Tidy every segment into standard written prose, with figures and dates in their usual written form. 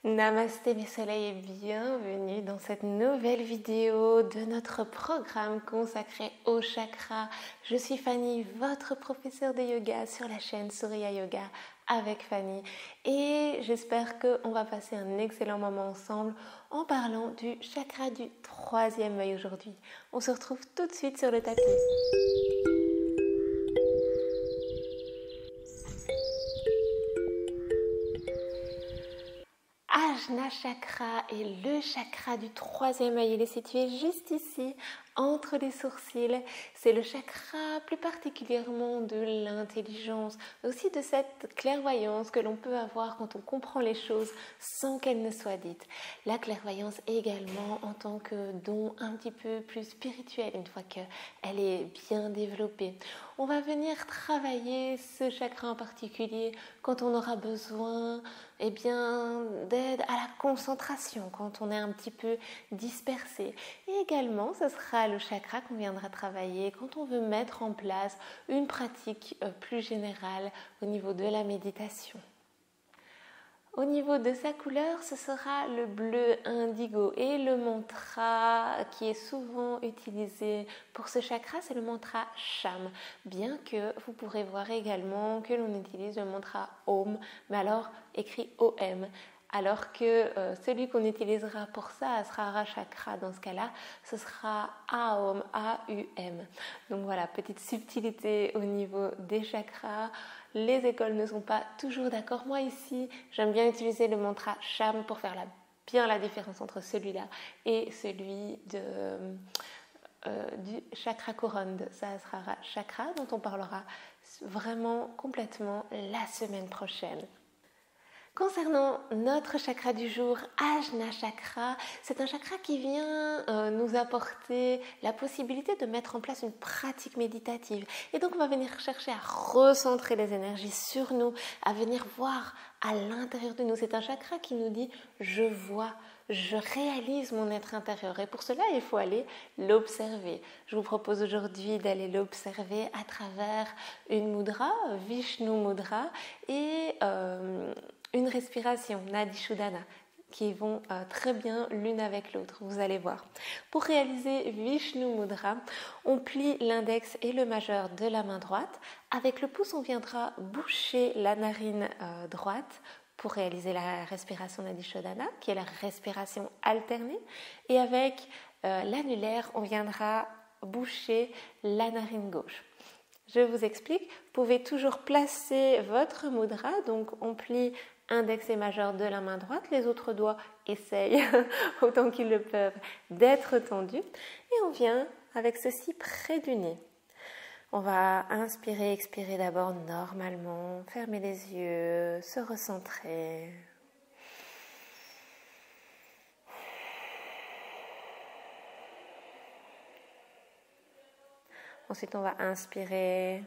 Namasté mes soleils et bienvenue dans cette nouvelle vidéo de notre programme consacré au chakra. Je suis Fanny, votre professeure de yoga sur la chaîne Surya Yoga avec Fanny et j'espère qu'on va passer un excellent moment ensemble en parlant du chakra du troisième œil aujourd'hui. On se retrouve tout de suite sur le tapis. Ajna chakra est le chakra du troisième œil. Il est situé juste ici, entre les sourcils. C'est le chakra plus particulièrement de l'intelligence, aussi de cette clairvoyance que l'on peut avoir quand on comprend les choses sans qu'elles ne soient dites. La clairvoyance également en tant que don un petit peu plus spirituel, une fois qu'elle est bien développée. On va venir travailler ce chakra en particulier quand on aura besoin d'aide à la concentration, quand on est un petit peu dispersé. Et également, ce sera le chakra qu'on viendra travailler quand on veut mettre en place une pratique plus générale au niveau de la méditation. Au niveau de sa couleur, ce sera le bleu indigo et le mantra qui est souvent utilisé pour ce chakra, c'est le mantra Sham, bien que vous pourrez voir également que l'on utilise le mantra Om, mais alors écrit OM. Alors que celui qu'on utilisera pour ça, Asrara Chakra, dans ce cas-là, ce sera Aum, A-U-M. Donc voilà, petite subtilité au niveau des chakras. Les écoles ne sont pas toujours d'accord. Moi ici, j'aime bien utiliser le mantra Sham pour faire bien la différence entre celui-là et celui du chakra couronne, de Sahasrara Chakra, dont on parlera vraiment complètement la semaine prochaine. Concernant notre chakra du jour, Ajna Chakra, c'est un chakra qui vient nous apporter la possibilité de mettre en place une pratique méditative. Et donc on va venir chercher à recentrer les énergies sur nous, à venir voir à l'intérieur de nous. C'est un chakra qui nous dit « je vois ». Je réalise mon être intérieur et pour cela, il faut aller l'observer. Je vous propose aujourd'hui d'aller l'observer à travers une mudra, Vishnu Mudra, et une respiration, Nadi Shodhana, qui vont très bien l'une avec l'autre, vous allez voir. Pour réaliser Vishnu Mudra, on plie l'index et le majeur de la main droite. Avec le pouce, on viendra boucher la narine droite pour réaliser la respiration Nadi Shodhana, qui est la respiration alternée. Et avec l'annulaire, on viendra boucher la narine gauche. Je vous explique, vous pouvez toujours placer votre mudra, donc on plie index et majeur de la main droite, les autres doigts essayent autant qu'ils le peuvent d'être tendus et on vient avec ceci près du nez. On va inspirer, expirer d'abord normalement, fermer les yeux, se recentrer. Ensuite, on va inspirer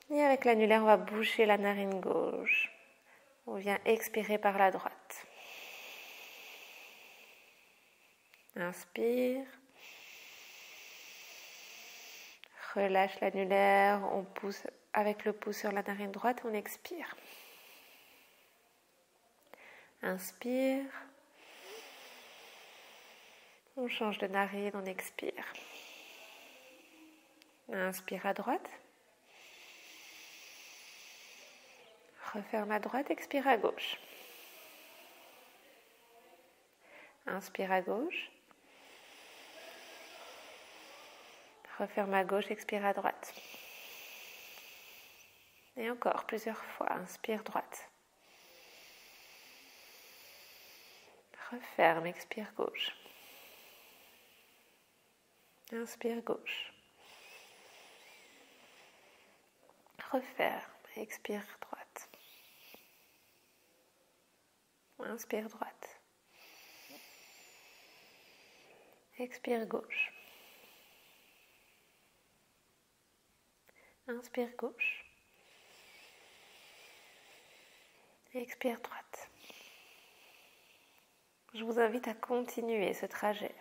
et avec l'annulaire, on va boucher la narine gauche. On vient expirer par la droite. Inspire. Relâche l'annulaire. On pousse avec le pouce sur la narine droite. On expire. Inspire. On change de narine. On expire. Inspire à droite. Referme à droite, expire à gauche. Inspire à gauche. Referme à gauche, expire à droite. Et encore plusieurs fois, inspire droite. Referme, expire gauche. Inspire gauche. Referme, expire droite. Inspire droite. Expire gauche. Inspire gauche. Expire droite. Je vous invite à continuer ce trajet.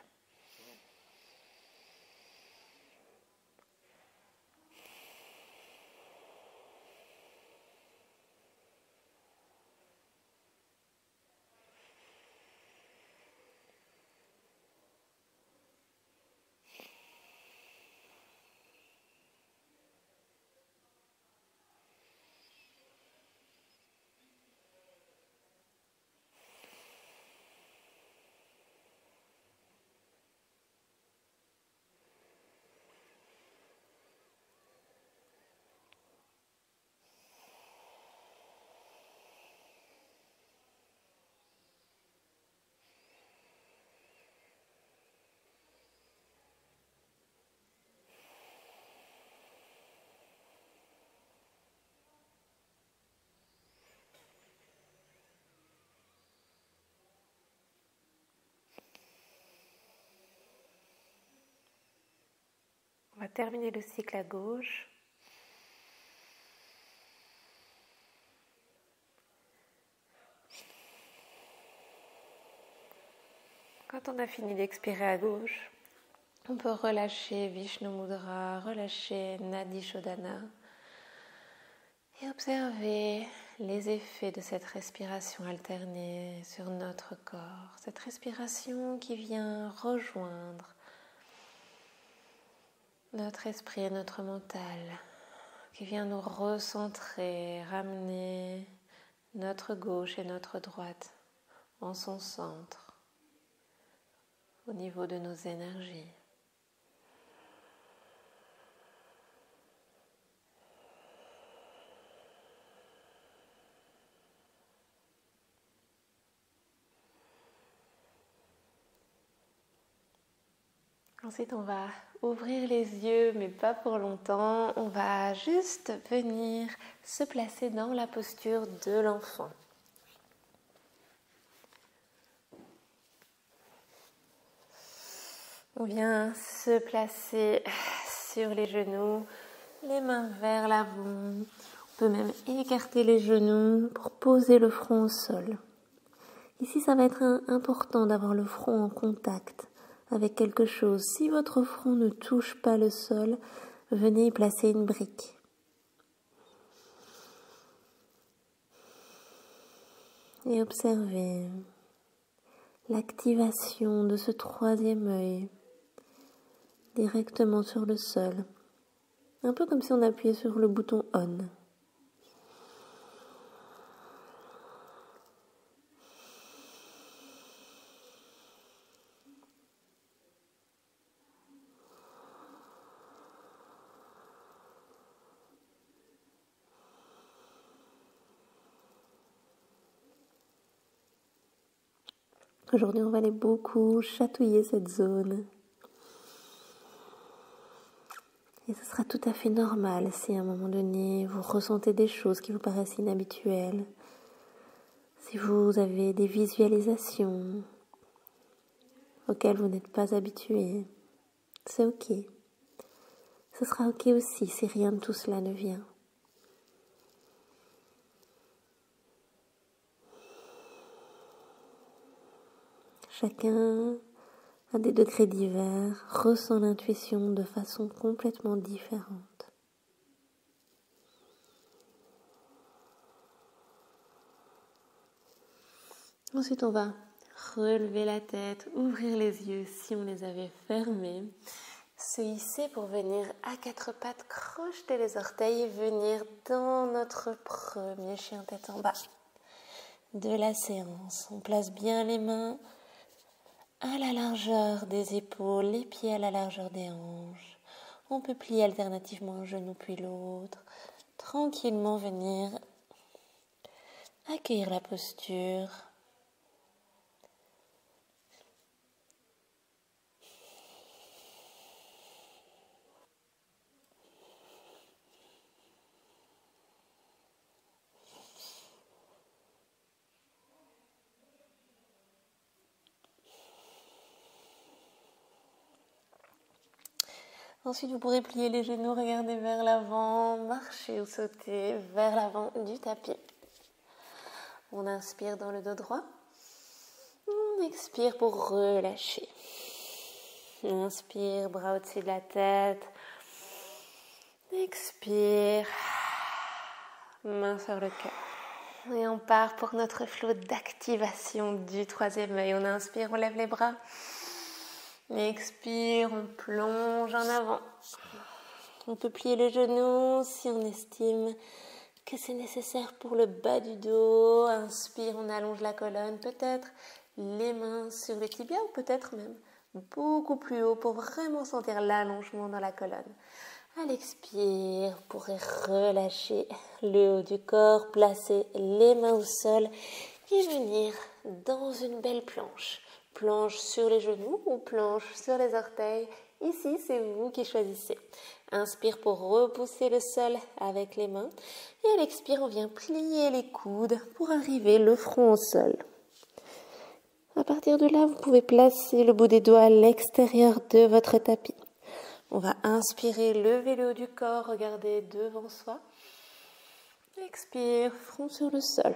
va terminer le cycle à gauche. Quand on a fini d'expirer à gauche, on peut relâcher Vishnu Mudra, relâcher Nadi Shodhana et observer les effets de cette respiration alternée sur notre corps. Cette respiration qui vient rejoindre notre esprit et notre mental, qui vient nous recentrer, ramener notre gauche et notre droite en son centre, au niveau de nos énergies. Ensuite, on va ouvrir les yeux, mais pas pour longtemps. On va juste venir se placer dans la posture de l'enfant. On vient se placer sur les genoux, les mains vers l'avant. On peut même écarter les genoux pour poser le front au sol. Ici, ça va être important d'avoir le front en contact avec quelque chose. Si votre front ne touche pas le sol, venez y placer une brique. Et observez l'activation de ce troisième œil directement sur le sol. Un peu comme si on appuyait sur le bouton ON. Aujourd'hui, on va aller beaucoup chatouiller cette zone. Et ce sera tout à fait normal si à un moment donné, vous ressentez des choses qui vous paraissent inhabituelles. Si vous avez des visualisations auxquelles vous n'êtes pas habitué, c'est ok. Ce sera ok aussi si rien de tout cela ne vient. Chacun, à des degrés divers, ressent l'intuition de façon complètement différente. Ensuite, on va relever la tête, ouvrir les yeux si on les avait fermés, se hisser pour venir à quatre pattes, crocheter les orteils et venir dans notre premier chien tête en bas de la séance. On place bien les mains à la largeur des épaules, les pieds à la largeur des hanches. On peut plier alternativement un genou puis l'autre. Tranquillement venir accueillir la posture. Ensuite, vous pourrez plier les genoux, regarder vers l'avant, marcher ou sauter vers l'avant du tapis. On inspire dans le dos droit. On expire pour relâcher. Inspire, bras au-dessus de la tête. Expire, main sur le cœur. Et on part pour notre flot d'activation du troisième œil. On inspire, on lève les bras. Expire, on plonge en avant. On peut plier les genoux si on estime que c'est nécessaire pour le bas du dos. Inspire, on allonge la colonne, peut-être les mains sur les tibias ou peut-être même beaucoup plus haut pour vraiment sentir l'allongement dans la colonne. À l'expire, vous pourrez relâcher le haut du corps, placer les mains au sol et venir dans une belle planche. Planche sur les genoux ou planche sur les orteils. Ici, c'est vous qui choisissez. Inspire pour repousser le sol avec les mains. Et à l'expire, on vient plier les coudes pour arriver le front au sol. À partir de là, vous pouvez placer le bout des doigts à l'extérieur de votre tapis. On va inspirer, lever le haut du corps, regarder devant soi. Expire, front sur le sol.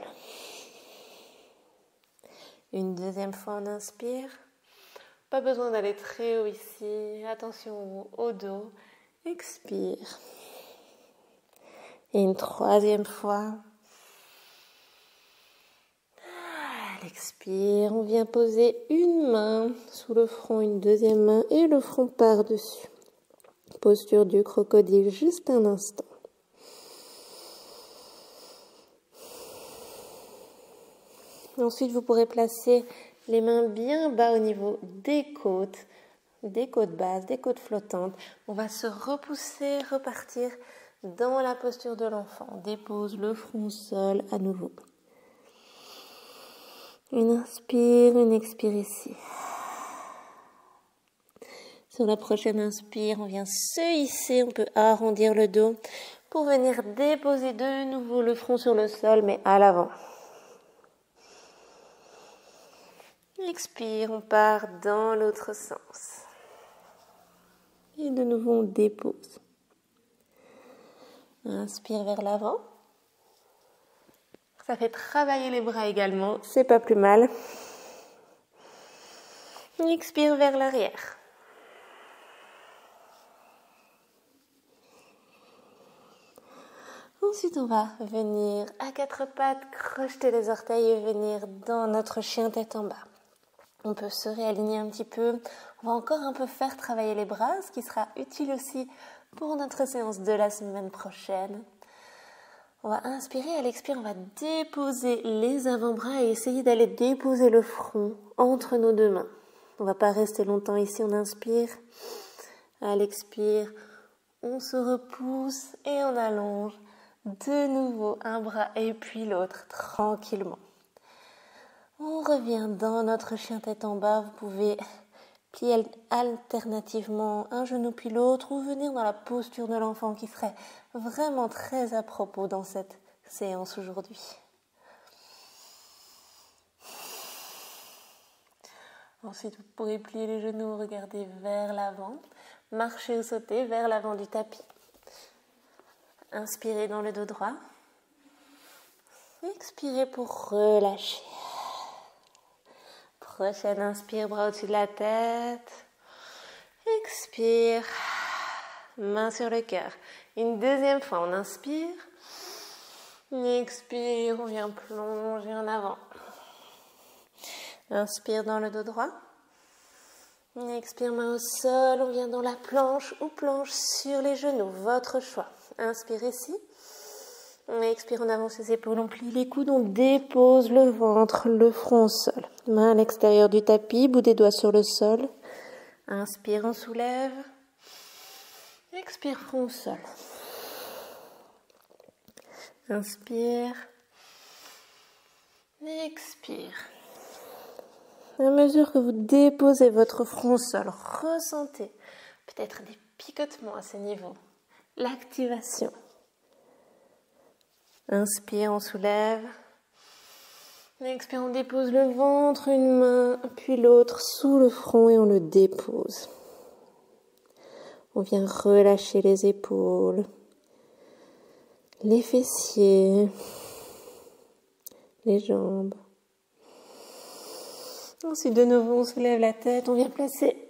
Une deuxième fois, on inspire. Pas besoin d'aller très haut ici. Attention au dos. Expire. Et une troisième fois. Elle expire. On vient poser une main sous le front, une deuxième main et le front par-dessus. Posture du crocodile, juste un instant. Ensuite, vous pourrez placer les mains bien bas au niveau des côtes basses, des côtes flottantes. On va se repousser, repartir dans la posture de l'enfant. On dépose le front au sol à nouveau. Une inspire, une expire ici. Sur la prochaine inspire, on vient se hisser, on peut arrondir le dos pour venir déposer de nouveau le front sur le sol, mais à l'avant. Expire, on part dans l'autre sens. Et de nouveau, on dépose. Inspire vers l'avant. Ça fait travailler les bras également, c'est pas plus mal. Expire vers l'arrière. Ensuite, on va venir à quatre pattes, crocheter les orteils et venir dans notre chien tête en bas. On peut se réaligner un petit peu. On va encore un peu faire travailler les bras, ce qui sera utile aussi pour notre séance de la semaine prochaine. On va inspirer, à l'expire, on va déposer les avant-bras et essayer d'aller déposer le front entre nos deux mains. On ne va pas rester longtemps ici, on inspire. À l'expire, on se repousse et on allonge de nouveau un bras et puis l'autre tranquillement. On revient dans notre chien tête en bas. Vous pouvez plier alternativement un genou puis l'autre ou venir dans la posture de l'enfant qui serait vraiment très à propos dans cette séance aujourd'hui. Ensuite, vous pourrez plier les genoux, regarder vers l'avant, marcher ou sauter vers l'avant du tapis. Inspirez dans le dos droit. Expirez pour relâcher. Prochaine inspire, bras au-dessus de la tête. Expire. Main sur le cœur. Une deuxième fois, on inspire. Expire, on vient plonger en avant. Inspire dans le dos droit. Expire, main au sol. On vient dans la planche ou planche sur les genoux. Votre choix. Inspire ici. Expire, on avance les épaules, on plie les coudes, on dépose le ventre, le front au sol. Main à l'extérieur du tapis, bout des doigts sur le sol. Inspire, on soulève. Expire, front au sol. Inspire. Expire. À mesure que vous déposez votre front au sol, ressentez peut-être des picotements à ce niveau. L'activation. Inspire, on soulève. Expire, on dépose le ventre, une main, puis l'autre sous le front et on le dépose. On vient relâcher les épaules, les fessiers, les jambes. Ensuite, de nouveau, on soulève la tête. On vient placer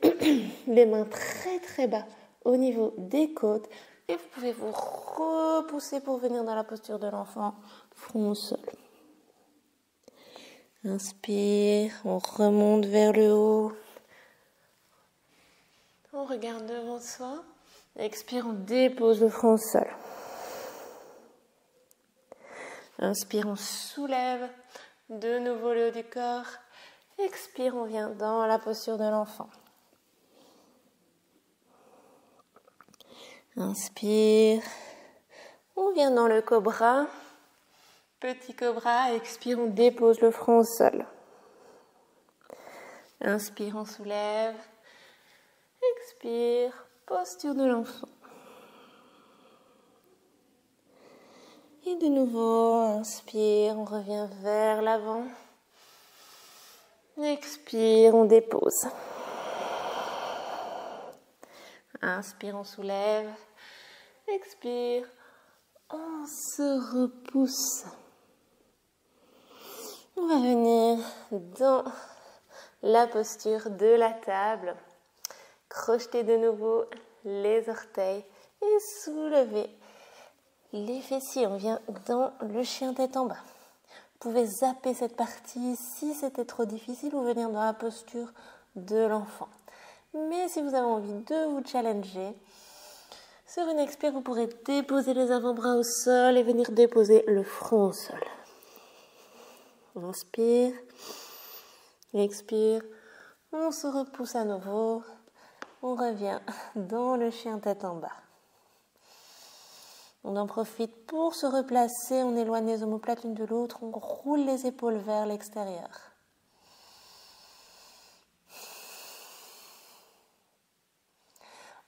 les mains très très bas au niveau des côtes. Et vous pouvez vous repousser pour venir dans la posture de l'enfant, front au sol. Inspire, on remonte vers le haut. On regarde devant soi. Expire, on dépose le front au sol. Inspire, on soulève de nouveau le haut du corps. Expire, on vient dans la posture de l'enfant. Inspire, on vient dans le cobra. Petit cobra, expire, on dépose le front au sol. Inspire, on soulève. Expire, posture de l'enfant. Et de nouveau, inspire, on revient vers l'avant. Expire, on dépose. Inspire, on soulève. Expire, on se repousse. On va venir dans la posture de la table. Crocheter de nouveau les orteils et soulever les fessiers. On vient dans le chien tête en bas. Vous pouvez zapper cette partie si c'était trop difficile ou venir dans la posture de l'enfant. Mais si vous avez envie de vous challenger, sur une expire, vous pourrez déposer les avant-bras au sol et venir déposer le front au sol. Inspire, expire, on se repousse à nouveau, on revient dans le chien tête en bas. On en profite pour se replacer, on éloigne les omoplates l'une de l'autre, on roule les épaules vers l'extérieur.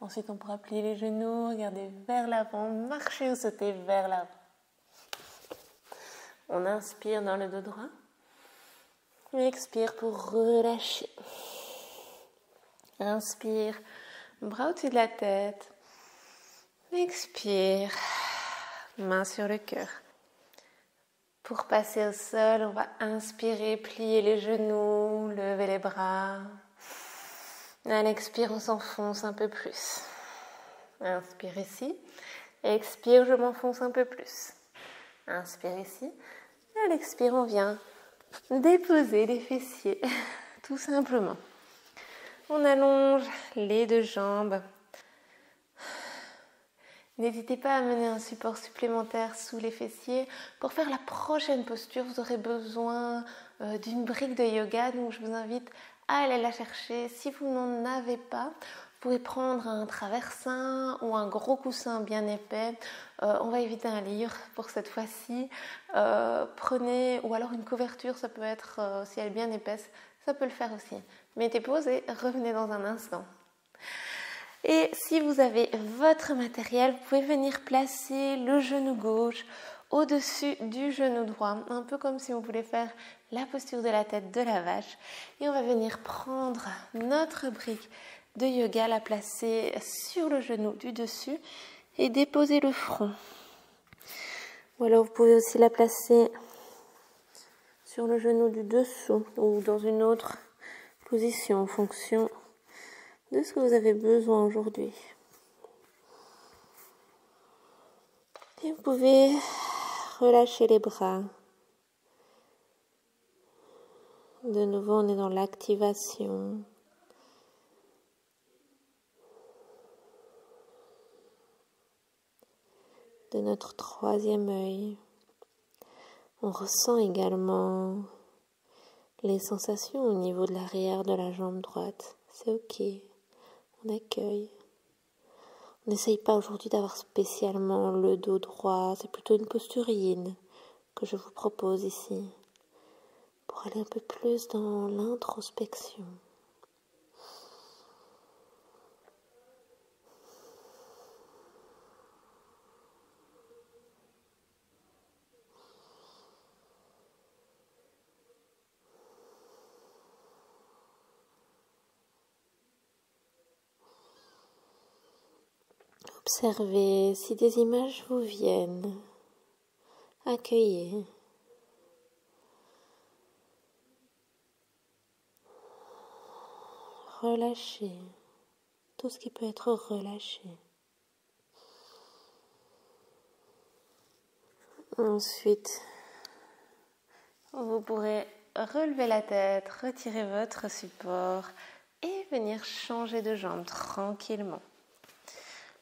Ensuite, on pourra plier les genoux, regarder vers l'avant, marcher ou sauter vers l'avant. On inspire dans le dos droit. Et expire pour relâcher. Inspire, bras au-dessus de la tête. Expire, main sur le cœur. Pour passer au sol, on va inspirer, plier les genoux, lever les bras. À l'expire, on s'enfonce un peu plus. Inspire ici. Expire, je m'enfonce un peu plus. Inspire ici. À l'expire, on vient déposer les fessiers, tout simplement. On allonge les deux jambes. N'hésitez pas à mener un support supplémentaire sous les fessiers. Pour faire la prochaine posture, vous aurez besoin d'une brique de yoga, donc je vous invite à aller la chercher. Si vous n'en avez pas, vous pouvez prendre un traversin ou un gros coussin bien épais. On va éviter un livre pour cette fois-ci. Prenez, ou alors une couverture, ça peut être, si elle est bien épaisse, ça peut le faire aussi. Mettez pause et revenez dans un instant. Et si vous avez votre matériel, vous pouvez venir placer le genou gauche au-dessus du genou droit, un peu comme si on voulait faire la posture de la tête de la vache. Et on va venir prendre notre brique de yoga, la placer sur le genou du dessus et déposer le front. Ou alors vous pouvez aussi la placer sur le genou du dessous ou dans une autre position en fonction de ce que vous avez besoin aujourd'hui. Et vous pouvez relâcher les bras. De nouveau, on est dans l'activation. De notre troisième œil. On ressent également les sensations au niveau de l'arrière de la jambe droite. C'est ok. On accueille. On n'essaye pas aujourd'hui d'avoir spécialement le dos droit. C'est plutôt une posture yin que je vous propose ici. Pour aller un peu plus dans l'introspection. Observez si des images vous viennent. Accueillez. Relâchez tout ce qui peut être relâché. Ensuite, vous pourrez relever la tête, retirer votre support et venir changer de jambe tranquillement.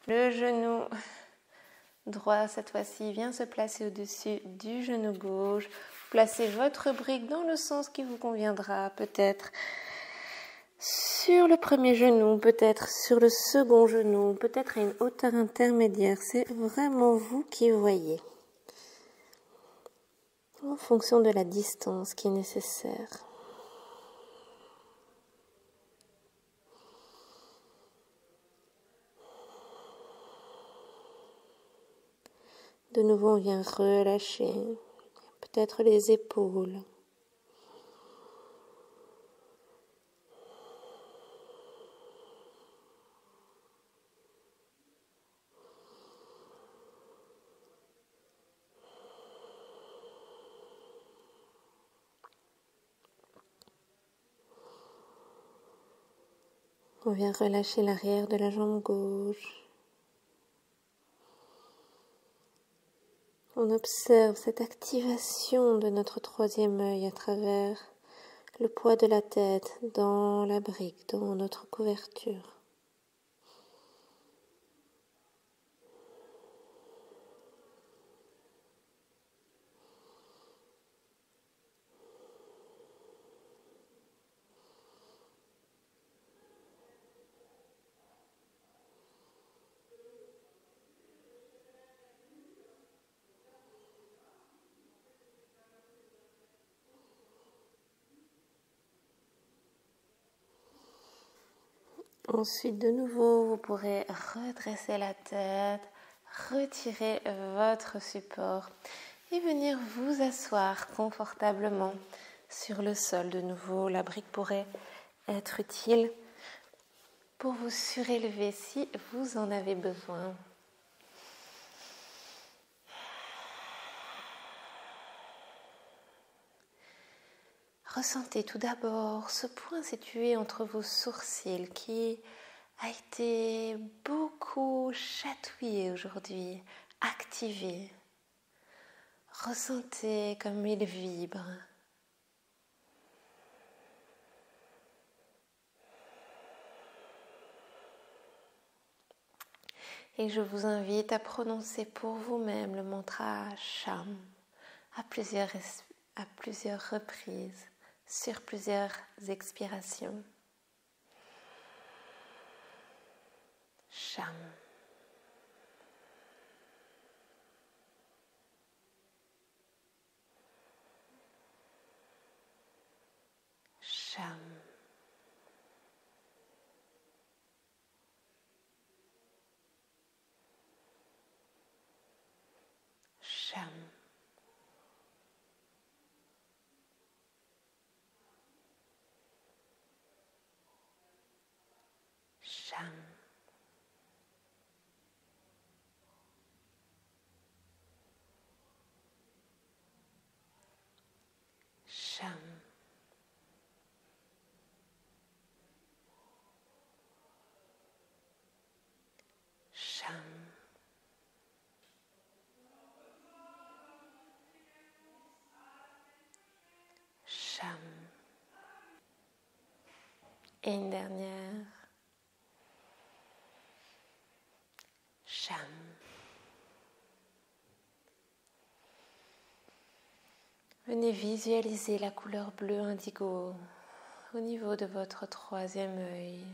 Le genou droit, cette fois-ci, vient se placer au-dessus du genou gauche. Placez votre brique dans le sens qui vous conviendra, peut-être sur le premier genou, peut-être sur le second genou, peut-être à une hauteur intermédiaire. C'est vraiment vous qui voyez. En fonction de la distance qui est nécessaire. De nouveau, on vient relâcher, peut-être les épaules. On vient relâcher l'arrière de la jambe gauche. On observe cette activation de notre troisième œil à travers le poids de la tête dans la brique, dans notre couverture. Ensuite, de nouveau, vous pourrez redresser la tête, retirer votre support et venir vous asseoir confortablement sur le sol. De nouveau, la brique pourrait être utile pour vous surélever si vous en avez besoin. Ressentez tout d'abord ce point situé entre vos sourcils qui a été beaucoup chatouillé aujourd'hui, activé. Ressentez comme il vibre. Et je vous invite à prononcer pour vous-même le mantra Sham à plusieurs reprises, sur plusieurs expirations. Sham. Sham. Sham. Sham. Sham. Sham. Sham. Et une dernière. Sham. Venez visualiser la couleur bleu indigo au niveau de votre troisième œil.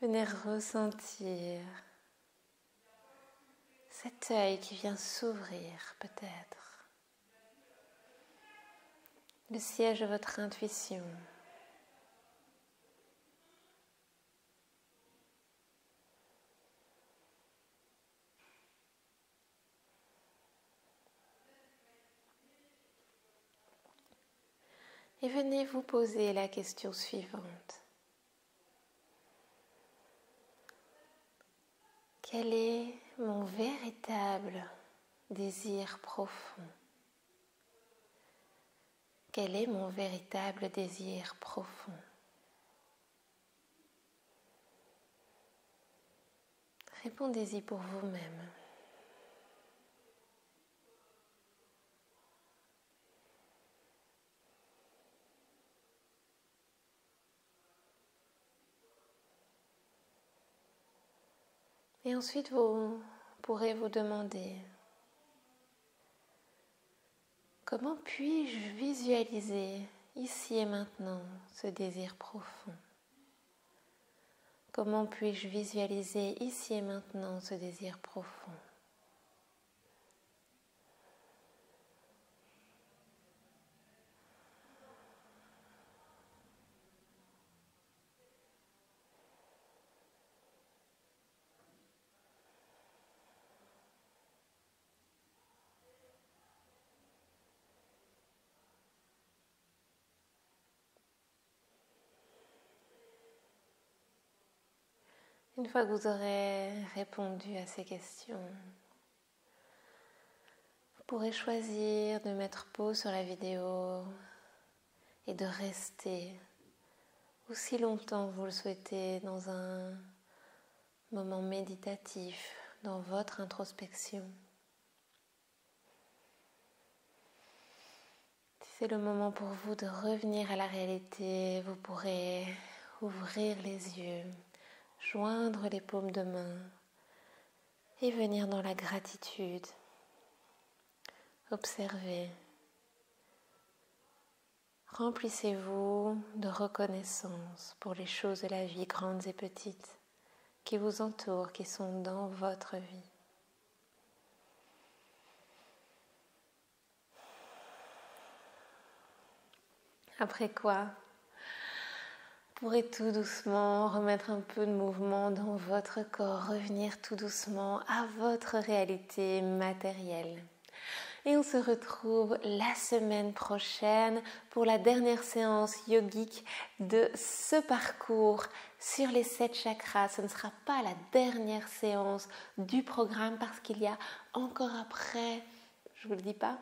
Venez ressentir cet œil qui vient s'ouvrir peut-être. Le siège de votre intuition. Et venez vous poser la question suivante. Quel est mon véritable désir profond? Quel est mon véritable désir profond? Répondez-y pour vous-même. Et ensuite, vous pourrez vous demander comment puis-je visualiser ici et maintenant ce désir profond? Comment puis-je visualiser ici et maintenant ce désir profond? Une fois que vous aurez répondu à ces questions, vous pourrez choisir de mettre pause sur la vidéo et de rester aussi longtemps que vous le souhaitez dans un moment méditatif, dans votre introspection. Si c'est le moment pour vous de revenir à la réalité, vous pourrez ouvrir les yeux, joindre les paumes de main et venir dans la gratitude. Observez. Remplissez-vous de reconnaissance pour les choses de la vie, grandes et petites, qui vous entourent, qui sont dans votre vie. Après quoi, vous pourrez tout doucement remettre un peu de mouvement dans votre corps, revenir tout doucement à votre réalité matérielle. Et on se retrouve la semaine prochaine pour la dernière séance yogique de ce parcours sur les 7 chakras. Ce ne sera pas la dernière séance du programme parce qu'il y a encore après, je ne vous le dis pas,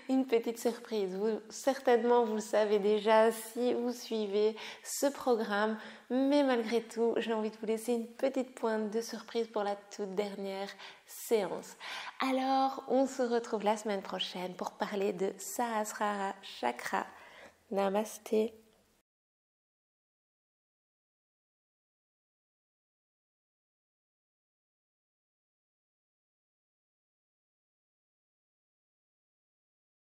une petite surprise. Certainement, vous le savez déjà si vous suivez ce programme, mais malgré tout, j'ai envie de vous laisser une petite pointe de surprise pour la toute dernière séance. Alors, on se retrouve la semaine prochaine pour parler de Sahasrara Chakra. Namasté.